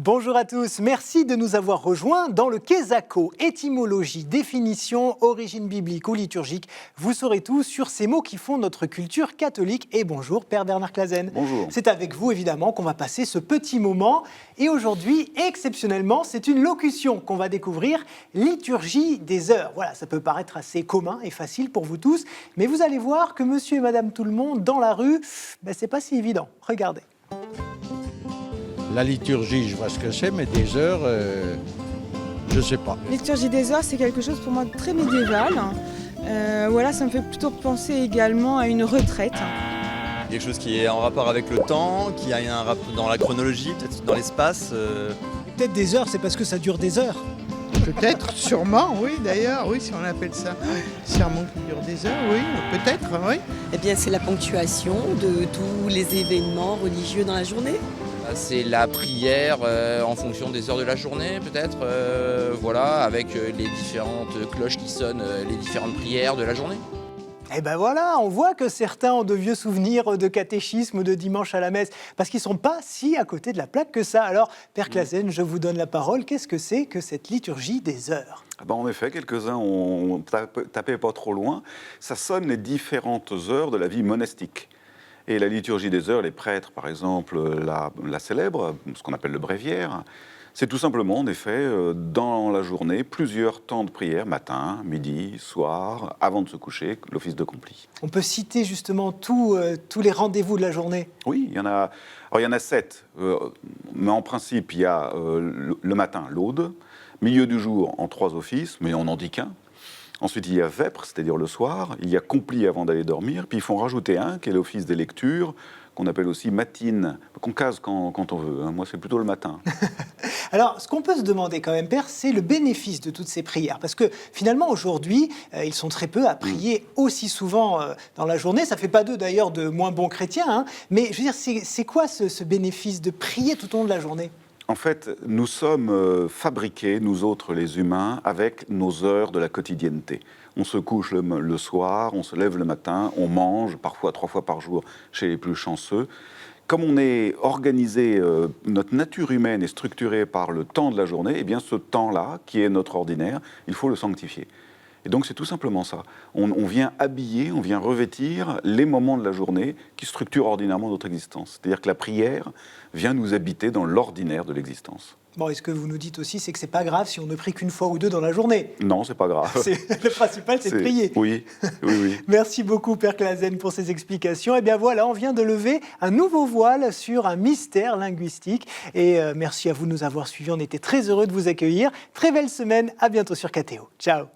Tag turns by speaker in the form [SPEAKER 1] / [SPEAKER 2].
[SPEAKER 1] Bonjour à tous, merci de nous avoir rejoints dans le Quesaco. Étymologie, définition, origine biblique ou liturgique, vous saurez tout sur ces mots qui font notre culture catholique. Et bonjour Père Bernard Clasen.
[SPEAKER 2] Bonjour.
[SPEAKER 1] C'est avec vous évidemment qu'on va passer ce petit moment. Et aujourd'hui, exceptionnellement, c'est une locution qu'on va découvrir, liturgie des heures. Voilà, ça peut paraître assez commun et facile pour vous tous, mais vous allez voir que monsieur et madame tout le monde dans la rue, c'est pas si évident. Regardez.
[SPEAKER 3] La liturgie, je vois ce que c'est, mais des heures, je ne sais pas.
[SPEAKER 4] Liturgie des heures, c'est quelque chose pour moi de très médiéval. Voilà, ça me fait plutôt penser également à une retraite.
[SPEAKER 5] Quelque chose qui est en rapport avec le temps, qui a un rapport dans la chronologie, peut-être dans l'espace.
[SPEAKER 1] Peut-être des heures, c'est parce que ça dure des heures.
[SPEAKER 6] Peut-être, sûrement, oui, d'ailleurs, oui, si on appelle ça serment qui dure des heures, oui, peut-être, oui.
[SPEAKER 7] Eh bien, c'est la ponctuation de tous les événements religieux dans la journée.
[SPEAKER 8] C'est la prière en fonction des heures de la journée, peut-être, voilà, avec les différentes cloches qui sonnent, les différentes prières de la journée.
[SPEAKER 1] Et ben voilà, on voit que certains ont de vieux souvenirs de catéchisme ou de dimanche à la messe, parce qu'ils ne sont pas si à côté de la plaque que ça. Alors, Père Clasen, je vous donne la parole. Qu'est-ce que c'est que cette liturgie des heures ?
[SPEAKER 2] En effet, quelques-uns ont tapé pas trop loin. Ça sonne les différentes heures de la vie monastique. Et la liturgie des heures, les prêtres, par exemple, la célèbrent, ce qu'on appelle le bréviaire. C'est tout simplement, en effet, dans la journée, plusieurs temps de prière, matin, midi, soir, avant de se coucher, l'office de compli.
[SPEAKER 1] On peut citer justement tous les rendez-vous de la journée.
[SPEAKER 2] Oui, il y en a 7. Mais en principe, il y a le matin, l'aude, milieu du jour, en 3 offices, mais on n'en dit qu'un. Ensuite, il y a vêpres, c'est-à-dire le soir. Il y a compli avant d'aller dormir. Puis, il faut en rajouter un, qui est l'office des lectures, qu'on appelle aussi matine, qu'on case quand on veut. Moi, c'est plutôt le matin.
[SPEAKER 1] Alors, ce qu'on peut se demander quand même, Père, c'est le bénéfice de toutes ces prières. Parce que finalement, aujourd'hui, ils sont très peu à prier aussi souvent dans la journée. Ça ne fait pas d'eux, d'ailleurs, de moins bons chrétiens. Hein. Mais je veux dire, c'est quoi ce bénéfice de prier tout au long de la journée ?
[SPEAKER 2] En fait, nous sommes fabriqués, nous autres les humains, avec nos heures de la quotidienneté. On se couche le soir, on se lève le matin, on mange, parfois 3 fois par jour chez les plus chanceux. Comme on est organisé, notre nature humaine est structurée par le temps de la journée, eh bien ce temps-là, qui est notre ordinaire, il faut le sanctifier. Et donc c'est tout simplement ça. On vient habiller, on vient revêtir les moments de la journée qui structurent ordinairement notre existence. C'est-à-dire que la prière vient nous habiter dans l'ordinaire de l'existence.
[SPEAKER 1] Bon, et ce que vous nous dites aussi, c'est que c'est pas grave si on ne prie qu'une fois ou deux dans la journée.
[SPEAKER 2] Non, c'est pas grave.
[SPEAKER 1] Le principal, c'est de prier.
[SPEAKER 2] Oui.
[SPEAKER 1] Merci beaucoup, Père Clasen, pour ces explications. Et bien voilà, on vient de lever un nouveau voile sur un mystère linguistique. Et merci à vous de nous avoir suivis. On était très heureux de vous accueillir. Très belle semaine. À bientôt sur KTO. Ciao.